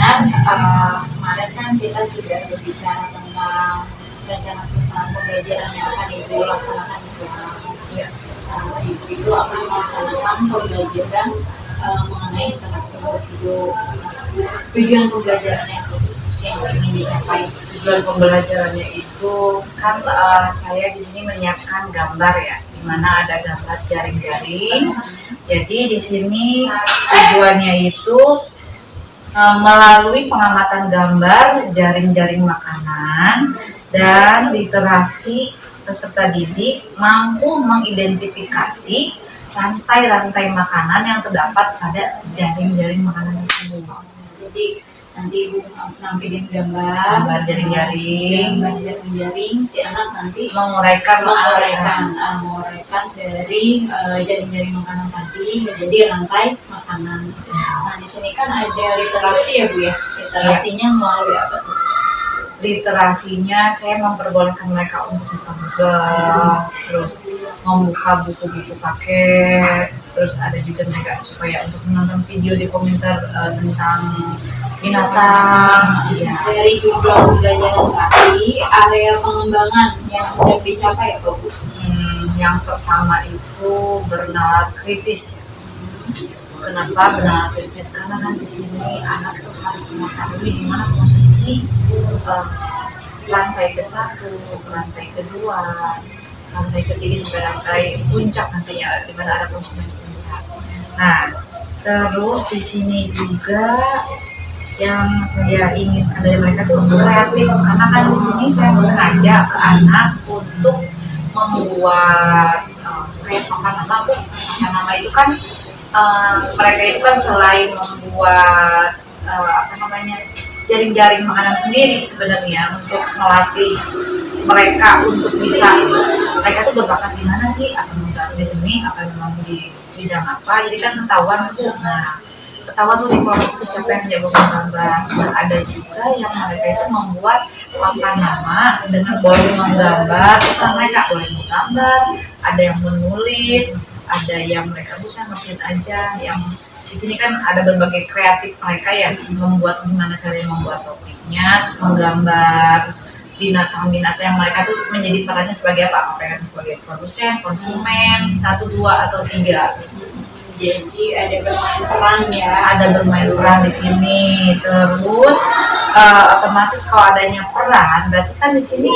mengingat kemarin kan kita sudah berbicara tentang rencana pelaksanaan pembelajaran yang akan Ibu laksanakan di kelas. Ibu akan melaksanakan pembelajaran mengenai interaksi hidup. Tujuan pembelajarannya yang ingin dicapai. Tujuan pembelajarannya itu kan saya di sini menyiapkan gambar ya, di mana ada gambar jaring-jaring. Jadi di sini tujuannya itu melalui pengamatan gambar jaring-jaring makanan dan literasi peserta didik mampu mengidentifikasi rantai-rantai makanan yang terdapat pada jaring-jaring makanan tersebut. Jadi nanti Ibu nampilin gambar jaring-jaring, si anak nanti menguraikan dari jaring-jaring makanan tadi menjadi rantai makanan. Nah di sini kan ada literasi ya Bu ya. Literasinya melalui apa tuh? Literasinya saya memperbolehkan mereka untuk buka-buka, terus membuka buku-buku paket, terus ada juga mereka supaya untuk menonton video di komentar tentang binatang. Dari jumlah pembelajaran tadi, area pengembangan yang sudah dicapai apa Bu? Yang pertama itu bernalar kritis. Kenapa bernalar kritis? Karena kan di sini anak tuh harus mengetahui di mana posisi lantai ke-1, lantai kedua, lantai ketiga sampai lantai puncak nantinya di mana ada konsumen puncak. Nah, terus di sini juga yang saya inginkan dari mereka tuh kreatif, karena kan di sini saya sengaja ke anak untuk membuat kayak makan nama itu kan mereka itu kan selain membuat jaring-jaring makanan sendiri sebenarnya untuk melatih mereka untuk bisa mereka tuh berbakat di mana sih, akan membantu di seni, akan membantu di bidang apa, jadi kan ketahuan tuh. Nah ketahuan tuh di kelompok itu siapa yang jago menggambar. Dan ada juga yang mereka itu membuat papan nama dengan boleh menggambar, terus mereka boleh menggambar, ada yang menulis, ada yang mereka bisa ngeprint aja. Yang di sini kan ada berbagai kreatif mereka ya, membuat gimana caranya membuat topiknya, menggambar binatang-binatang yang mereka tuh menjadi perannya sebagai apa? Mereka sebagai produsen, konsumen, 1, 2 atau 3. Jadi ada bermain peran ya, ada bermain peran di sini. Terus otomatis kalau adanya peran, berarti kan di sini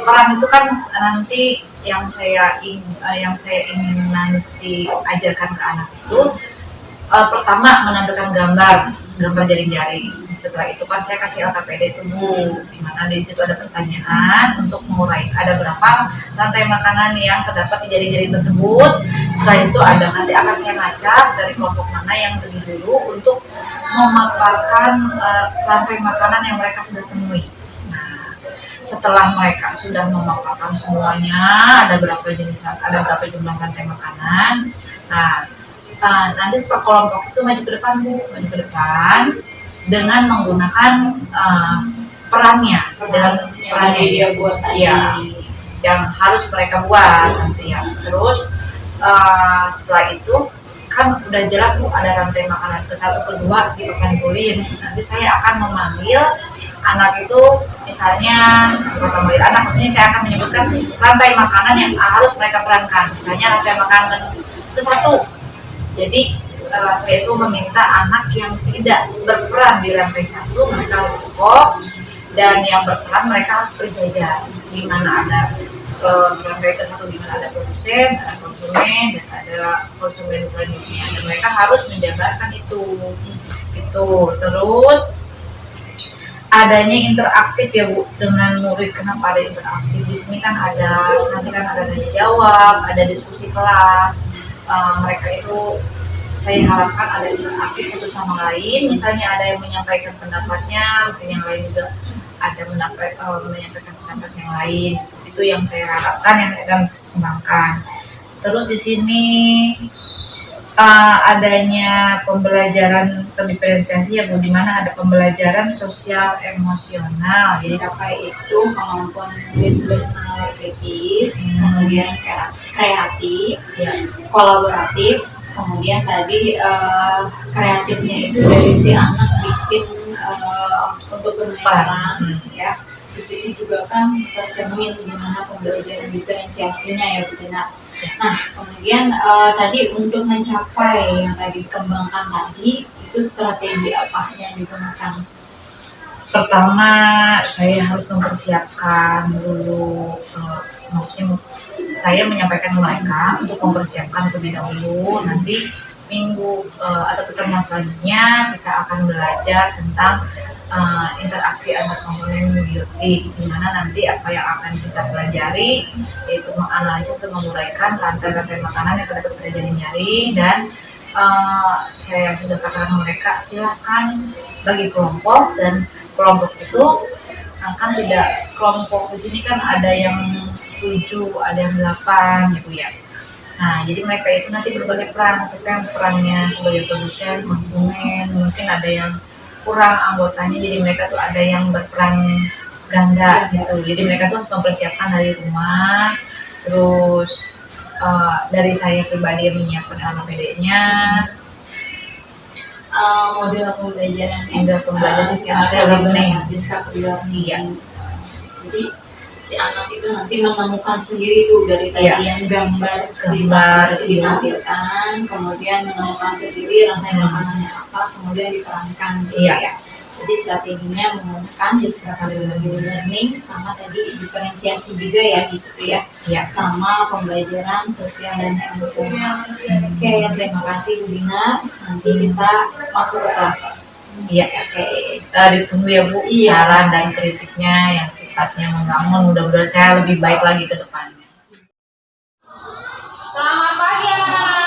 peran itu kan nanti yang saya ingin nanti ajarkan ke anak itu pertama menampilkan gambar jaring-jaring. Setelah itu kan saya kasih LKPD itu Bu, dimana di situ ada pertanyaan untuk mengurai ada berapa rantai makanan yang terdapat di jaring-jaring tersebut. Setelah itu ada nanti akan saya ngacak dari kelompok mana yang lebih dulu untuk memaparkan rantai makanan yang mereka sudah temui. Nah, setelah mereka sudah memaparkan semuanya, ada berapa jumlah rantai makanan. Nah, nanti per kelompok itu maju ke depan dengan menggunakan perannya dan perannya dia buat yang harus mereka buat nanti ya. Terus setelah itu kan udah jelas tuh ada rantai makanan ke-1, ke-2 gitu kan tulis. Nanti saya akan memanggil anak itu, misalnya maksudnya saya akan menyebutkan rantai makanan yang harus mereka perankan. Misalnya rantai makanan ke-1. Jadi saya itu meminta anak yang tidak berperan di rantai 1 mereka harus pokok, dan yang berperan mereka harus berjajar. Di mana ada rantai ke-1 di mana ada produsen, ada konsumen, dan ada konsumen selanjutnya. Dan mereka harus menjabarkan itu. Terus adanya interaktif ya Bu dengan murid. Kenapa ada interaktif? Di sini kan ada tanya jawab, ada diskusi kelas. Mereka itu saya harapkan ada interaktif satu sama lain. Misalnya ada yang menyampaikan pendapatnya, mungkin yang lain juga ada menyampaikan pendapat yang lain. Itu yang saya harapkan, yang akan kembangkan. Terus di sini adanya pembelajaran terdiferensiasi ya Bu, di mana ada pembelajaran sosial emosional. Jadi apa itu kemampuan bernalar kritis, kemudian kreatif, kolaboratif, kemudian tadi kreatifnya itu dari si anak bikin untuk pembelajaran ya. Di sini juga kan tercermin gimana pembelajaran diferensiasinya ya Bu Tina. Nah, kemudian tadi untuk mencapai yang tadi dikembangkan tadi, itu strategi apa yang digunakan? Pertama, saya harus mempersiapkan dulu, maksudnya saya menyampaikan mereka untuk mempersiapkan terlebih dahulu. Nanti minggu atau pertemuan selanjutnya kita akan belajar tentang interaksi antar komponen biotik, di mana nanti apa yang akan kita pelajari yaitu menganalisis atau menguraikan rantai-rantai makanan yang dapat kita jari-jari. Dan saya sudah katakan mereka silahkan bagi kelompok, dan kelompok itu kan tidak, kelompok di sini kan ada yang 7, ada yang 8 gitu ya. Nah, jadi mereka itu nanti berbagai peran, sekarang perannya sebagai produsen, konsumen, mungkin ada yang kurang anggotanya, jadi mereka tuh ada yang berperan ganda gitu. Jadi mereka tuh harus mempersiapkan dari rumah, terus dari saya pribadi yang menyiapkan LPD-nya, model pembelajaran di sini ya. Jadi si anak itu nanti menemukan sendiri tuh dari tadi yang gambar itu ditampilkan, kemudian menemukan sendiri rantai makanannya apa, kemudian diterangkan gitu ya. Jadi strateginya menggunakan discovery learning sama tadi diferensiasi juga ya di situ ya. Sama pembelajaran sosial dan emosional. Oke, terima kasih Bu Dina. Nanti kita masuk ke kelas. Iya, oke. Ditunggu ya Bu, saran dan kritiknya yang sifatnya membangun. Mudah-mudahan saya lebih baik lagi ke depannya. Selamat pagi anak-anak.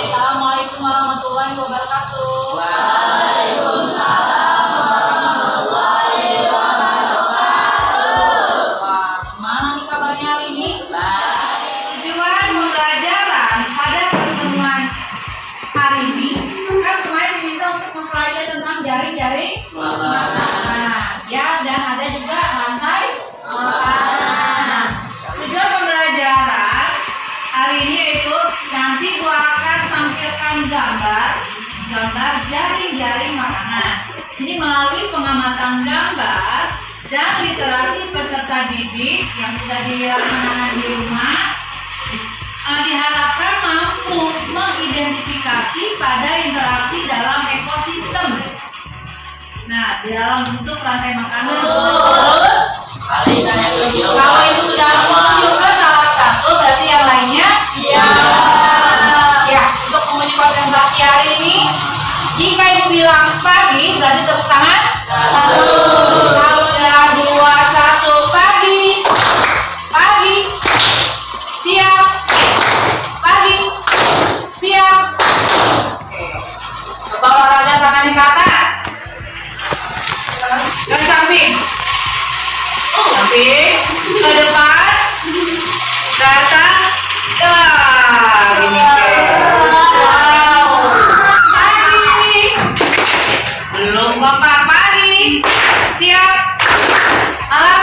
Assalamualaikum warahmatullahi wabarakatuh. Waalaikumsalam warahmatullahi wabarakatuh. Wah, gimana nih kabarnya hari ini? Baik. Tujuan pembelajaran pada pertemuan hari ini kan kemarin diminta untuk mempelajari tentang jaring-jaring makanan, ya, dan ada juga rantai makanan. Tujuan pembelajaran hari ini yaitu nanti gua akan tampilkan gambar jaring-jaring makanan. Sini melalui pengamatan gambar dan literasi peserta didik yang sudah dilaksanakan di rumah, diharapkan mampu mengidentifikasi pada interaksi dalam ekosistem. Nah, di dalam bentuk rantai makanan. Kalau itu sudah muncul ke salah satu, berarti yang lainnya ya. Ya, untuk menguji konsentrasi hari ini, jika ibu bilang pagi, berarti tepuk tangan. Kalau udah 2, 1, pagi, pagi, siap. Pagi, siap. Oke. Coba olahraga tangannya ke atas. Ke samping. Samping. Ke depan. Ke atas. Gini. Pagi. Belum kompak. Pagi. Siap. Alam.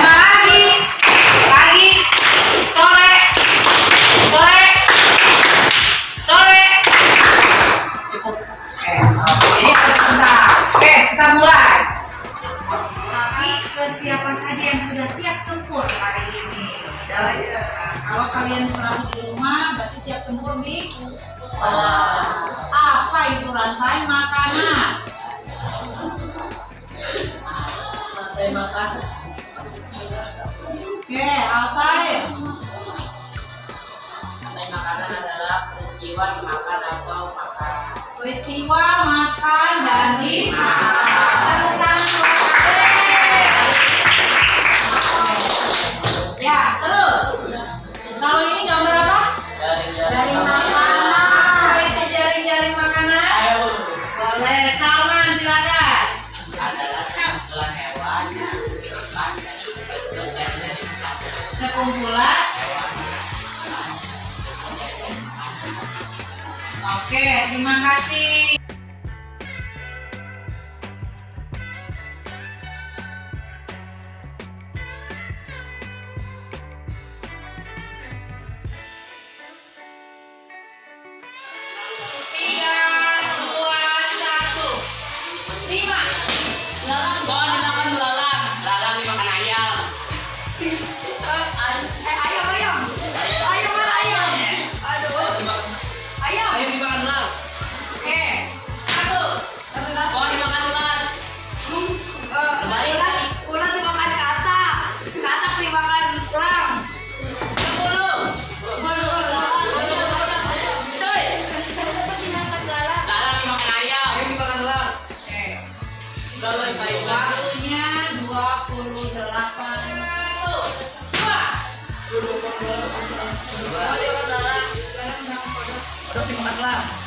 Pagi. Pagi. Sore. Sore. Sore. Cukup. Jadi harus sebentar. Oke, kita mulai. Tapi kesiapan saja yang sudah siap tempur hari ini. Kalau kalian berada di rumah, berarti siap tempur di apa itu rantai makanan? Rantai makanan. Oke, Altair. Rantai makanan adalah peristiwa makan atau makan. Peristiwa makan dan dimakan. Tepuk tangan buat Altair. Ya, terus. Kalau ini gambar apa? Jaring Makanan. Itu jaring-jaring makanan. Ayo. Boleh, Salman silakan. Adalah sekumpulan hewan yang Sekumpulan. Oke, terima kasih. Tiga, Udah dimakan lah.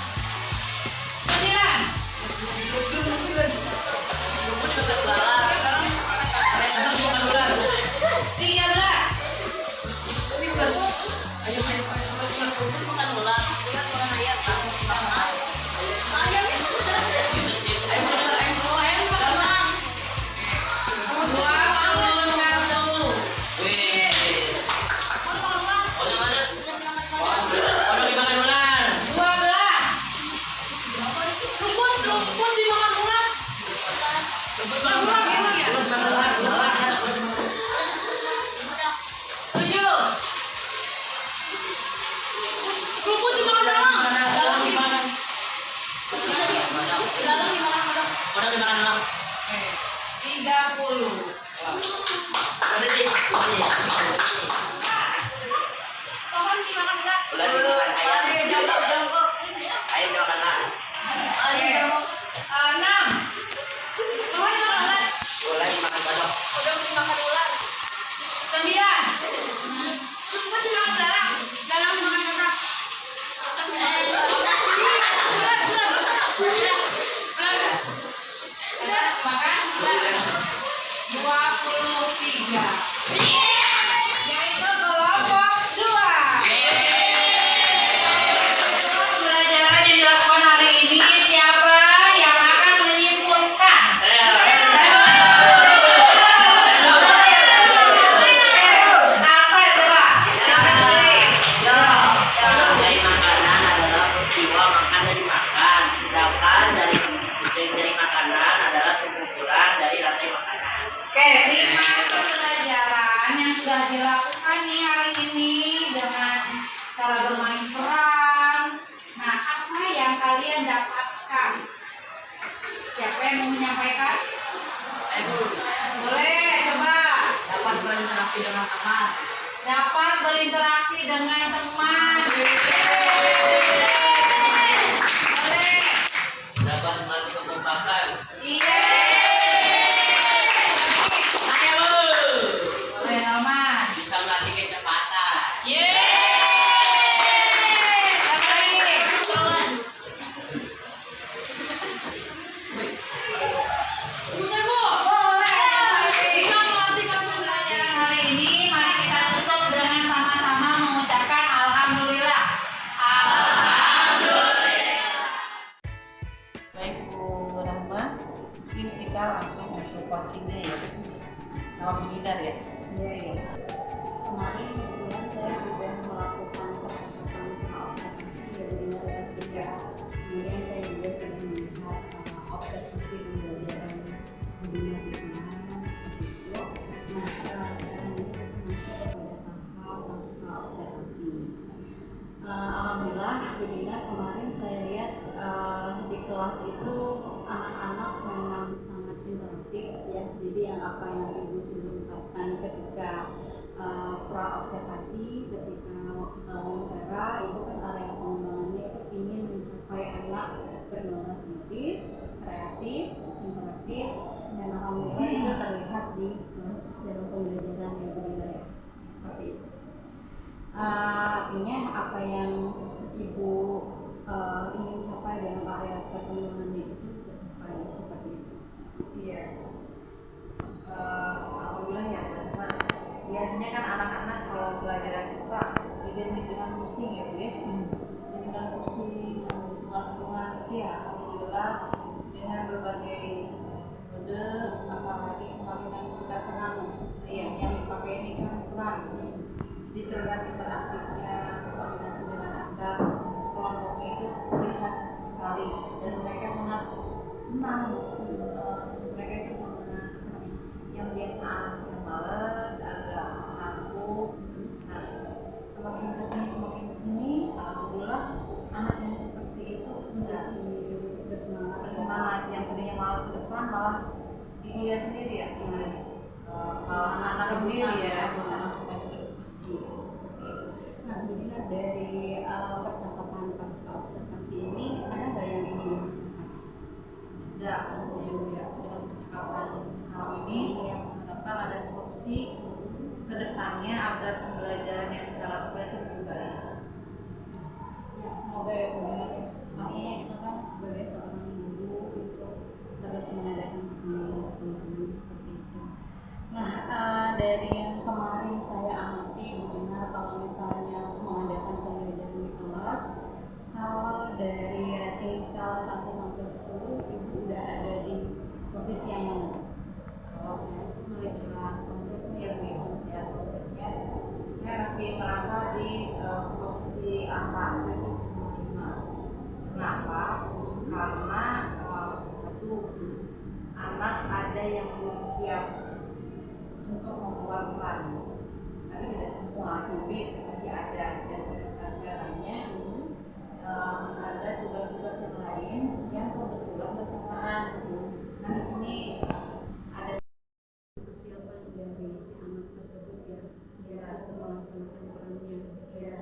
'Ke depan harapannya agar pembelajaran yang saya lakukan itu lebih baik. Ya, semoga ya Bu Dinar ya. Pastinya kita kan sebagai seorang guru itu terus mengadakan teman-teman seperti itu. Nah, dari yang kemarin saya amati Bu Dinar, kalau misalnya mengadakan pembelajaran di kelas, kalau dari rating skala 1 sampai 10, Ibu udah ada di posisi yang mana? Kalau saya sih melihat prosesnya ya Bu, ya prosesnya saya masih merasa di posisi angka 7,5. Kenapa? Karena satu, anak ada yang belum siap untuk membuat plan, tapi tidak semua, tapi masih ada. Dan pada saat saya tanya, ada tugas-tugas yang lain yang kebetulan bersamaan. Nah di sini ada Kesiapan dari si anak tersebut ya, untuk melaksanakan perannya. Ya,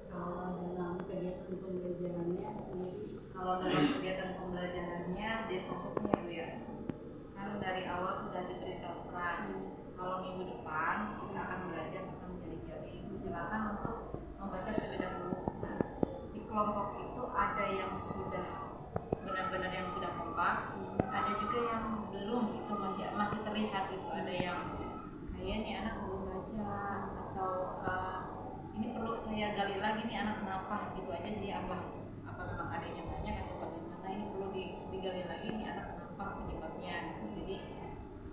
kalau dalam kegiatan pembelajarannya sendiri, kalau dalam kegiatan pembelajarannya di prosesnya ya Bu ya, kan dari awal sudah diberitahukan kalau minggu depan kita akan belajar tentang jari-jari. Silakan untuk membaca terlebih dahulu. Nah, di kelompok itu ada yang sudah benar-benar yang sudah kompak, ada juga yang belum, itu masih terlihat itu ada yang kayaknya anak belum baca atau ini perlu saya gali lagi nih anak kenapa, gitu aja sih, apa memang adanya banyak atau bagaimana, ini perlu digali lagi nih anak kenapa penyebabnya gitu. Jadi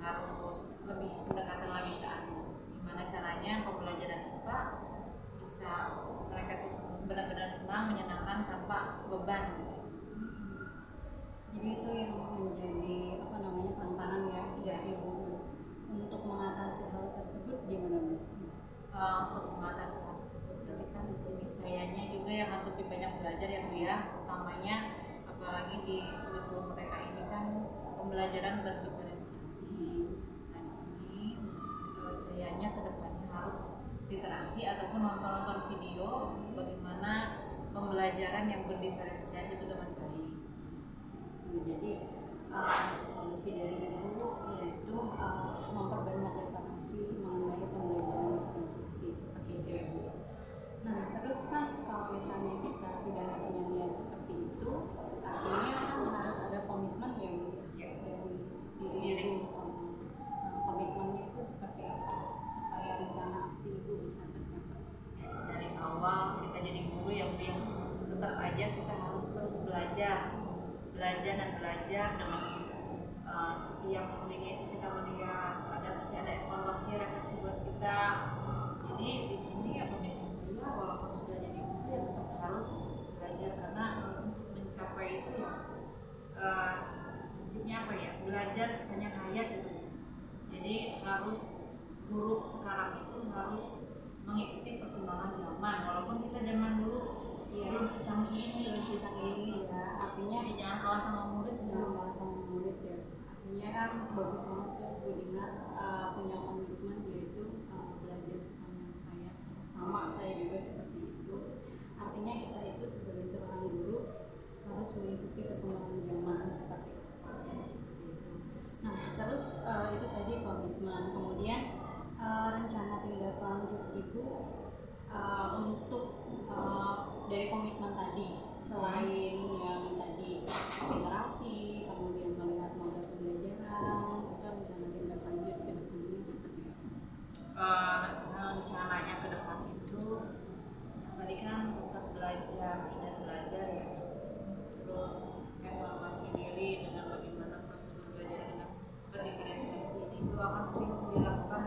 harus lebih pendekatan lagi ke anak, gimana caranya pembelajaran IPA bisa mereka tuh benar-benar senang, menyenangkan tanpa beban. jadi itu yang menjadi tantangan ya dari Ibu untuk mengatasi hal tersebut gimana Bu? Untuk mengatasi hal tersebut berarti kan di sini sayanya juga yang harus lebih banyak belajar ya Bu ya, utamanya apalagi di kurikulum mereka ini kan pembelajaran berdiferensiasi. Nah di sini sayanya kedepannya harus literasi ataupun nonton video bagaimana pembelajaran yang berdiferensiasi itu dengan baik. Jadi solusi dari Ibu yaitu memperbanyak literasi mengenai pembelajaran diferensiasi seperti itu ya Bu. Nah terus kan kalau misalnya kita sudah punya niat seperti itu, artinya kan harus ada komitmen ya Bu ya, dari diri Ibu. Komitmennya itu seperti apa supaya rencana aksi Ibu bisa tercapai? Dari awal kita jadi guru ya Bu ya, tetap aja kita harus terus belajar dan belajar dengan setiap harinya itu kita melihat pasti ada evaluasi refleksi buat kita. Jadi di sini ya komitmen saya walaupun sudah jadi guru ya tetap harus belajar, karena untuk mencapai itu ya prinsipnya apa ya, belajar sepanjang hayat gitu. Jadi harus guru sekarang itu harus mengikuti perkembangan zaman, walaupun kita zaman dulu belum secanggih ini Ya artinya jadi jangan kalah sama murid, jangan kalah sama murid ya. Artinya kan bagus banget tuh Bu Dinar punya komitmen yaitu belajar sepanjang hayat. Sama saya juga seperti itu. Artinya kita itu sebagai seorang guru harus mengikuti perkembangan zaman seperti itu. Nah terus itu tadi komitmen. Kemudian rencana tindak lanjut Ibu untuk dari komitmen tadi, selain yang tadi literasi, kemudian melihat model pembelajaran, kita rencana tindak lanjut ke depannya seperti apa? Rencananya ke depan itu yang tadi kan tetap belajar dan belajar ya, terus evaluasi diri dengan bagaimana proses belajar dengan berdiferensiasi itu akan sering dilakukan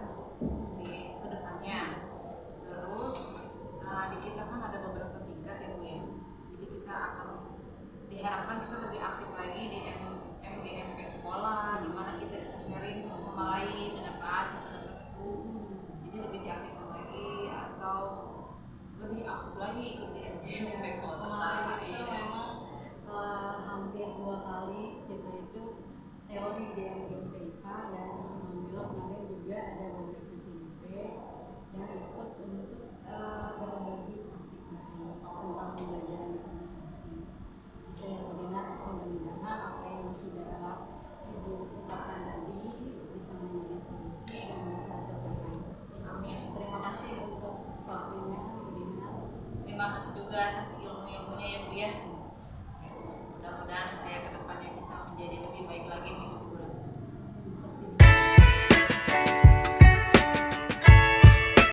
di kedepannya. Terus di kita kan ada beberapa tingkat ya Bu ya, jadi kita akan diharapkan kita lebih aktif lagi di MGMP sekolah, di mana kita bisa sharing sama lain dengan bahasa tertentu, jadi lebih diaktifkan lagi atau lebih aktif lagi ikut di MGMP Kemarin itu memang hampir 2 kali kita itu teori di MGMP IPA, dan alhamdulillah kemarin juga ada beberapa CJP yang ikut untuk